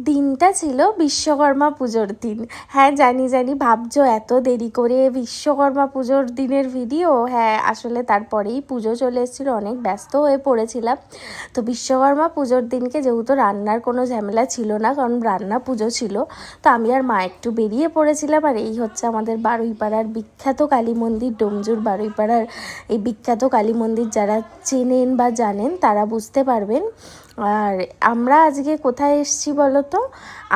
দিনটা ছিল বিশ্বকর্মা পুজোর দিন। হ্যাঁ, জানি ভাবছো এত দেরি করে বিশ্বকর্মা পুজোর দিনের ভিডিও। হ্যাঁ, আসলে তারপরেই পুজো চলে এসেছিলো, অনেক ব্যস্ত হয়ে পড়েছিলাম। তো বিশ্বকর্মা পুজোর দিনকে যেহেতু রান্নার কোনো ঝামেলা ছিল না, কারণ রান্না পুজো ছিল, তো আমি আর মা একটু বেরিয়ে পড়েছিলাম। আর এই হচ্ছে আমাদের বারুইপাড়ার বিখ্যাত কালী মন্দির, ডোমজুর বারুইপাড়ার এই বিখ্যাত কালী মন্দির। যারা চেনেন বা জানেন তারা বুঝতে পারবেন। আর আমরা আজকে কোথায় এসেছি বলো তো?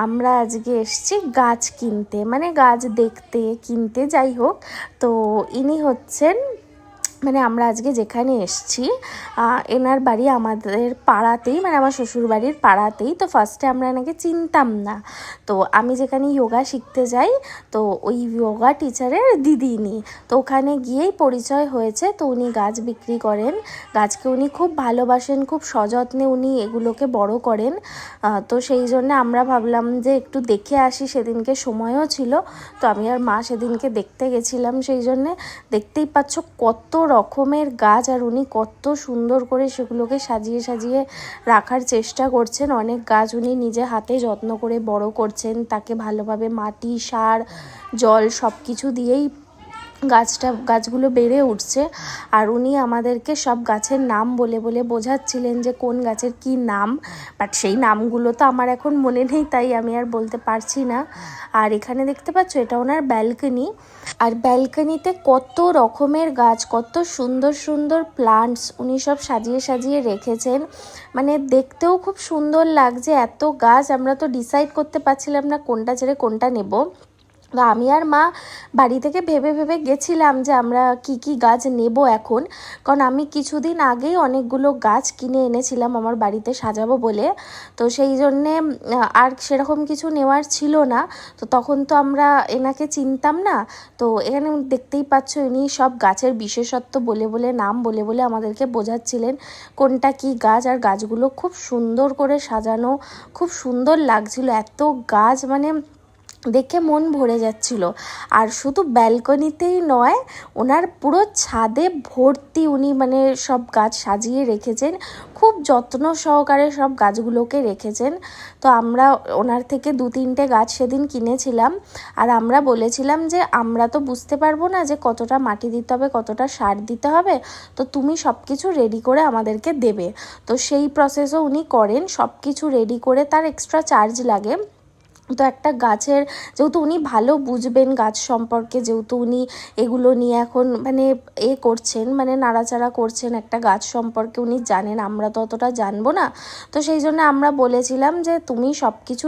আমরা আজকে এসেছি গাছ কিনতে, মানে গাছ দেখতে কিনতে, যাই হোক। তো ইনি হচ্ছেন, মানে আমরা আজকে যেখানে এসেছি এনার বাড়ি আমাদের পাড়াতেই, মানে আমার শ্বশুর বাড়ির পাড়াতেই। তো ফার্স্টে আমরা এনাকে চিনতাম না। তো আমি যেখানে যোগা শিখতে যাই, তো ওই যোগা টিচারের দিদি ইনি। তো ওখানে গিয়েই পরিচয় হয়েছে। তো উনি গাছ বিক্রি করেন, গাছকে উনি খুব ভালোবাসেন, খুব সযত্নে উনি এগুলোকে বড় করেন। তো সেই জন্য আমরা ভাবলাম যে একটু দেখে আসি, সেদিনকে সময়ও ছিল। তো আমি আর মা সেদিনকে দেখতে গেছিলাম। সেই জন্যে দেখতেই পাচ্ছ কত রকমের গাছ, আর উনি কত সুন্দর করে সেগুলোকে সাজিয়ে সাজিয়ে রাখার চেষ্টা করছেন। অনেক গাছ উনি নিজে হাতে যত্ন করে বড় করছেন, তাকে ভালোভাবে মাটি, সার, জল সব কিছু দিয়েই গাছগুলো বেড়ে উঠছে। আর উনি আমাদেরকে সব গাছের নাম বলে বলে বোঝাচ্ছিলেন যে কোন গাছের কি নাম, বাট সেই নামগুলো তো আমার এখন মনে নেই, তাই আমি আর বলতে পারছি না। আর এখানে দেখতে পাচ্ছ এটা ওনার ব্যালকনি। আর ব্যালকনিতে কত রকমের গাছ, কত সুন্দর সুন্দর প্লান্টস উনি সব সাজিয়ে সাজিয়ে রেখেছেন। মানে দেখতেও খুব সুন্দর লাগছে, এত গাছ। আমরা তো ডিসাইড করতে পারছিলাম না কোনটা ছেড়ে কোনটা নেব। তো আমি আর মা বাড়ি থেকে ভেবে ভেবে গেছিলাম যে আমরা কি গাছ নেব এখন, কারণ আমি কিছুদিন আগেই অনেকগুলো গাছ কিনে এনেছিলাম আমার বাড়িতে সাজাবো বলে। তো সেই জন্যে আর সেরকম কিছু নেওয়ার ছিল না। তো তখন তো আমরা এনাকে চিনতাম না। তো এখানে দেখতেই পাচ্ছ ইনি সব গাছের বিশেষত্ব বলে বলে, নাম বলে বলে আমাদেরকে বোঝাচ্ছিলেন কোনটা কি গাছ। আর গাছগুলো খুব সুন্দর করে সাজানো, খুব সুন্দর লাগছিল। এত গাছ, মানে দেখে মন ভরে যাচ্ছিল। আর শুধু ব্যালকনিতেই নয়, ওনার পুরো ছাদে ভর্তি উনি মানে সব গাছ সাজিয়ে রেখেছেন, খুব যত্ন সহকারে সব গাছগুলোকে রেখেছেন। তো আমরা ওনার থেকে 2-3টে গাছ সেদিন কিনেছিলাম। আর আমরা বলেছিলাম যে আমরা তো বুঝতে পারবো না যে কতটা মাটি দিতে হবে, কতটা সার দিতে হবে, তো তুমি সব কিছু রেডি করে আমাদেরকে দেবে। তো সেই প্রসেসও উনি করেন, সব কিছু রেডি করে, তার এক্সট্রা চার্জ লাগে। তো একটা গাছের, যেহেতু উনি ভালো বুঝবেন গাছ সম্পর্কে, যেহেতু উনি এগুলো নিয়ে এখন মানে করছেন, মানে নাড়াচাড়া করছেন একটা গাছ সম্পর্কে, উনি জানেন, আমরা তো অতটা জানবো না। তো সেই জন্য আমরা বলেছিলাম যে তুমি সব কিছু